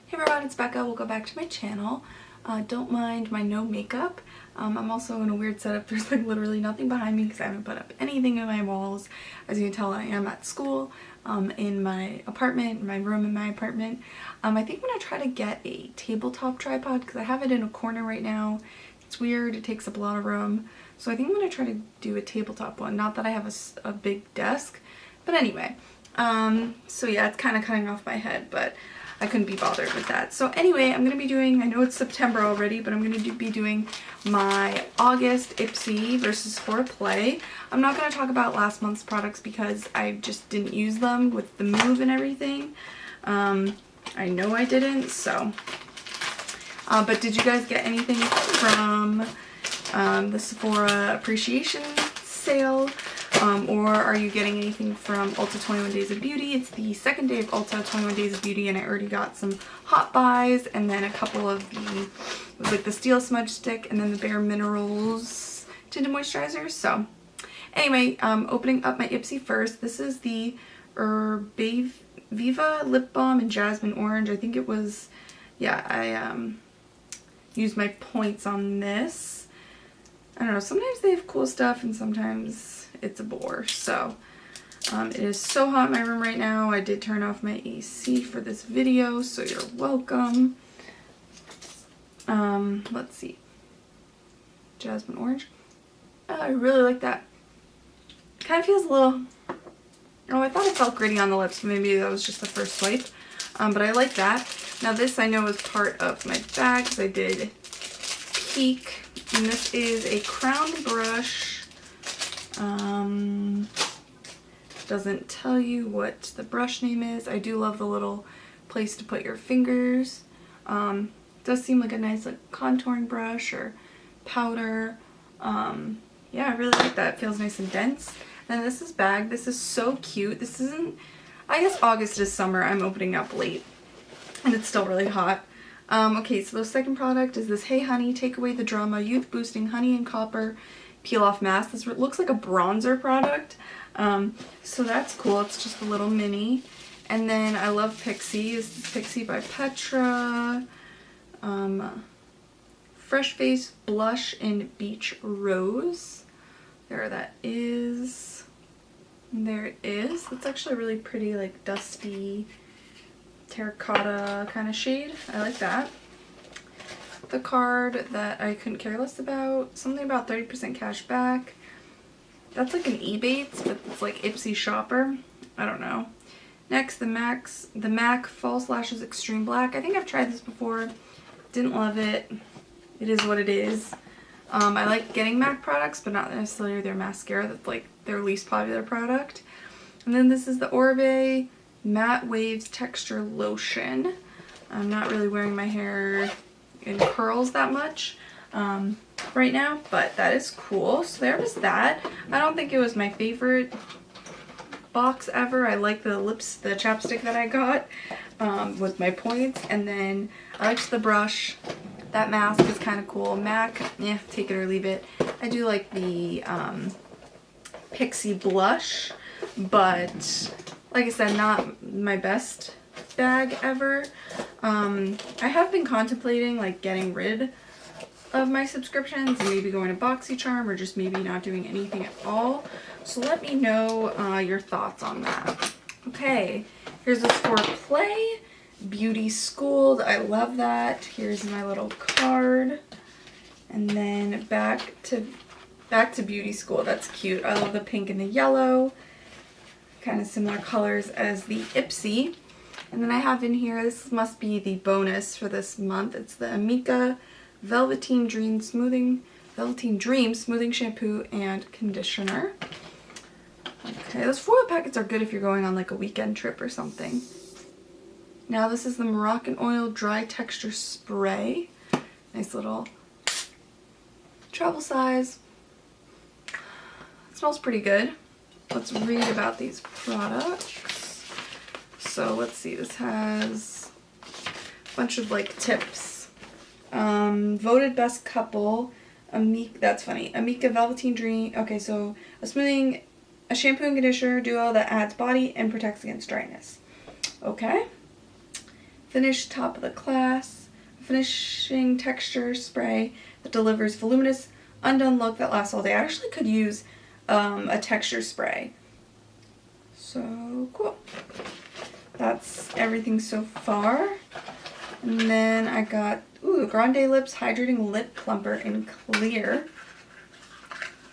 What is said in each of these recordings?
Hey everyone, it's Becca. Welcome back to my channel. Don't mind my no makeup. I'm also in a weird setup. There's like literally nothing behind me because I haven't put up anything in my walls. As you can tell, I am at school, in my apartment, my room in my apartment. I think I'm going to try to get a tabletop tripod because I have it in a corner right now. It's weird. It takes up a lot of room. So I think I'm going to try to do a tabletop one. Not that I have a big desk. But anyway, so yeah, it's kind of cutting off my head, but I couldn't be bothered with that. So anyway, I'm going to be doing, I know it's September already, but I'm going to be doing my August Ipsy versus Sephora Play. I'm not going to talk about last month's products because I just didn't use them with the move and everything. I know I didn't, so. But did you guys get anything from the Sephora appreciation sale? Or are you getting anything from Ulta 21 Days of Beauty? It's the second day of Ulta 21 Days of Beauty and I already got some hot buys and then a couple of the Steel Smudge Stick and then the Bare Minerals tinted moisturizers. So anyway, opening up my Ipsy first. This is the Herbe Viva Lip Balm in Jasmine Orange. I think it was, yeah, I used my points on this. I don't know, sometimes they have cool stuff and sometimes it's a bore. So it is so hot in my room right now. I did turn off my AC for this video, so you're welcome. Let's see. Jasmine Orange. Oh, I really like that. Kind of feels a little, oh, I thought it felt gritty on the lips. Maybe that was just the first swipe. But I like that. Now this I know is part of my bag because I did peek. And this is a crown brush. Doesn't tell you what the brush name is. I do love the little place to put your fingers. Does seem like a nice like contouring brush or powder. Yeah, I really like that. It feels nice and dense. And this is bag. This is so cute. This isn't, I guess August is summer. I'm opening up late and it's still really hot. Okay, so the second product is this Hey Honey, Take Away the Drama Youth Boosting Honey and Copper Peel Off Mask. This looks like a bronzer product. So that's cool. It's just a little mini. And then I love PIXI. This is PIXI by Petra. Fresh Face Blush in Beach Rose. There that is. There it is. It's actually a really pretty like dusty terracotta kind of shade. I like that. The card that I couldn't care less about, something about 30% cash back. That's like an Ebates, but it's like Ipsy shopper. I don't know. Next, the MAC False Lashes Extreme Black. I think I've tried this before. Didn't love it. It is what it is. I like getting MAC products, but not necessarily their mascara. That's like their least popular product. And then this is the ORIBE Matte Waves Texture Lotion. I'm not really wearing my hair in curls that much right now, but that is cool. So there was that. I don't think it was my favorite box ever. I like the the chapstick that I got with my points, and then I liked the brush. That mask is kind of cool. MAC, yeah, take it or leave it. I do like the PIXI blush, but like I said, not my best bag ever. I have been contemplating like getting rid of my subscriptions and maybe going to BoxyCharm or just maybe not doing anything at all. So let me know your thoughts on that. Okay, here's the Sephora Play Beauty Schooled. I love that. Here's my little card. And then back to Beauty School. That's cute. I love the pink and the yellow. Kind of similar colors as the Ipsy. And then I have in here, this must be the bonus for this month. It's the AMIKA Velveteen Dream Smoothing Shampoo and Conditioner. Okay, those foil packets are good if you're going on like a weekend trip or something. Now this is the Moroccanoil Dry Texture Spray. Nice little travel size. It smells pretty good. Let's read about these products. So let's see, this has a bunch of like tips. Voted best couple, that's funny. AMIKA Velveteen Dream. Okay, so a shampoo and conditioner duo that adds body and protects against dryness. Okay. Finish Top of the Class, finishing texture spray that delivers voluminous, undone look that lasts all day. I actually could use a texture spray. So cool. That's everything so far. And then I got, ooh, GrandeLIPS Hydrating Lip Plumper in clear.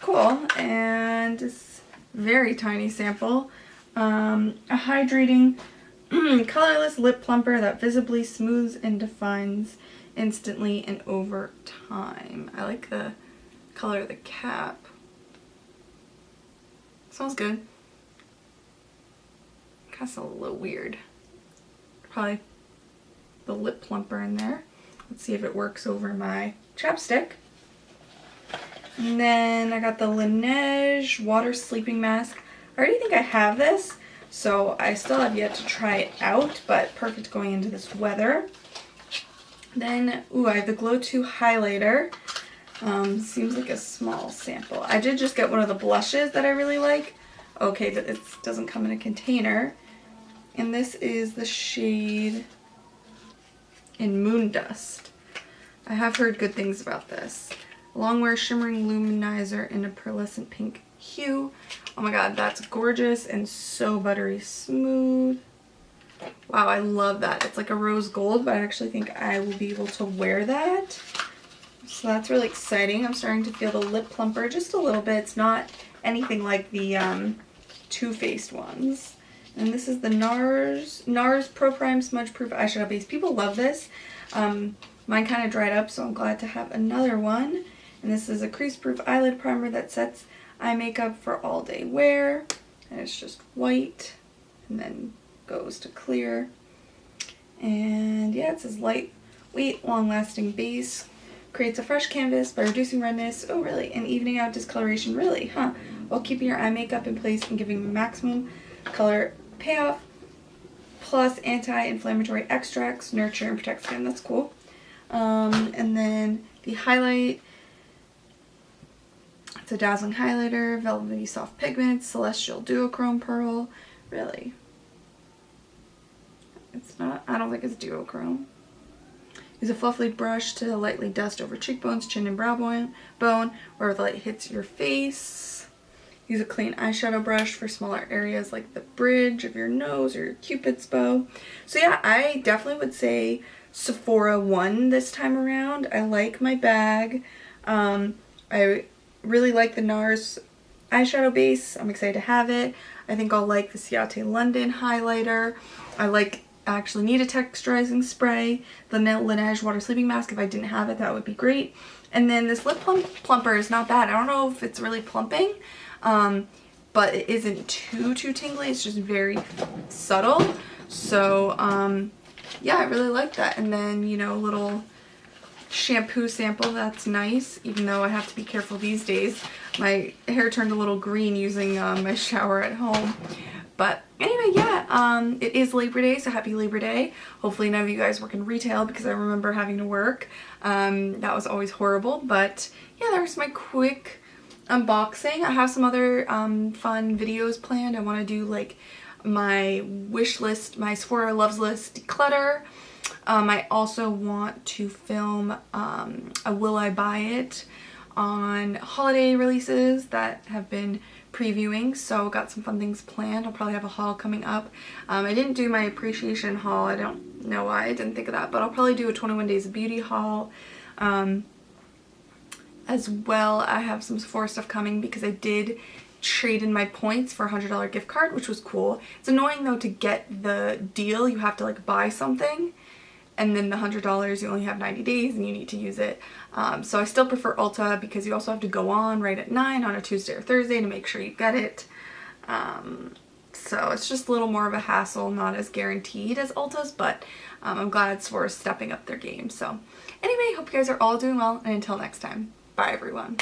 Cool. And this very tiny sample. A hydrating colorless lip plumper that visibly smooths and defines instantly and over time. I like the color of the cap. Smells good. Kind of smells a little weird. Probably the lip plumper in there. Let's see if it works over my chapstick. And then I got the LANEIGE Water Sleeping Mask. I already think I have this, so I still have yet to try it out, but perfect going into this weather. Then, ooh, I have the Glow 2 highlighter. Seems like a small sample. I did just get one of the blushes that I really like. Okay, but it doesn't come in a container. And this is the shade in Moondust. I have heard good things about this. Longwear Shimmering Luminizer in a pearlescent pink hue. Oh my god, that's gorgeous and so buttery smooth. Wow, I love that. It's like a rose gold, but I actually think I will be able to wear that. So that's really exciting. I'm starting to feel the lip plumper just a little bit. It's not anything like the Too Faced ones. And this is the NARS Pro Prime Smudge Proof Eyeshadow Base. People love this. Mine kind of dried up, so I'm glad to have another one. And this is a crease proof eyelid primer that sets eye makeup for all day wear. And it's just white and then goes to clear. And yeah, it says lightweight, long-lasting base. Creates a fresh canvas by reducing redness, oh really, and evening out discoloration, really, huh? While keeping your eye makeup in place and giving maximum color payoff. Plus anti-inflammatory extracts, nurture and protect skin, that's cool. And then the highlight, it's a dazzling highlighter, velvety soft pigments, celestial duochrome pearl, really. It's not, I don't think it's duochrome. Use a fluffy brush to lightly dust over cheekbones, chin, and brow bone where the light hits your face. Use a clean eyeshadow brush for smaller areas like the bridge of your nose or your cupid's bow. So yeah, I definitely would say Sephora won this time around. I like my bag. I really like the NARS eyeshadow base. I'm excited to have it. I think I'll like the CIATÉ London highlighter. I actually need a texturizing spray. The LANEIGE Water Sleeping Mask, if I didn't have it, that would be great. And then this lip plumper is not bad. I don't know if it's really plumping, but it isn't too tingly. It's just very subtle. So, yeah, I really like that. And then, you know, a little shampoo sample. That's nice, even though I have to be careful these days. My hair turned a little green using my shower at home. But anyway, yeah, it is Labor Day, so happy Labor Day. Hopefully none of you guys work in retail because I remember having to work. That was always horrible. But yeah, there's my quick unboxing. I have some other fun videos planned. I want to do like my wish list, my Sephora loves list declutter. I also want to film a Will I Buy It on holiday releases that have been previewing, so got some fun things planned. I'll probably have a haul coming up. I didn't do my appreciation haul. I don't know why I didn't think of that, but I'll probably do a 21 Days of Beauty haul. As well, I have some Sephora stuff coming because I did trade in my points for a $100 gift card, which was cool. It's annoying though to get the deal. You have to like buy something, and then the $100 you only have 90 days and you need to use it. So I still prefer Ulta because you also have to go on right at 9 on a Tuesday or Thursday to make sure you get it. So it's just a little more of a hassle, not as guaranteed as Ulta's, but I'm glad Sephora's stepping up their game. So anyway, hope you guys are all doing well, and until next time, bye everyone.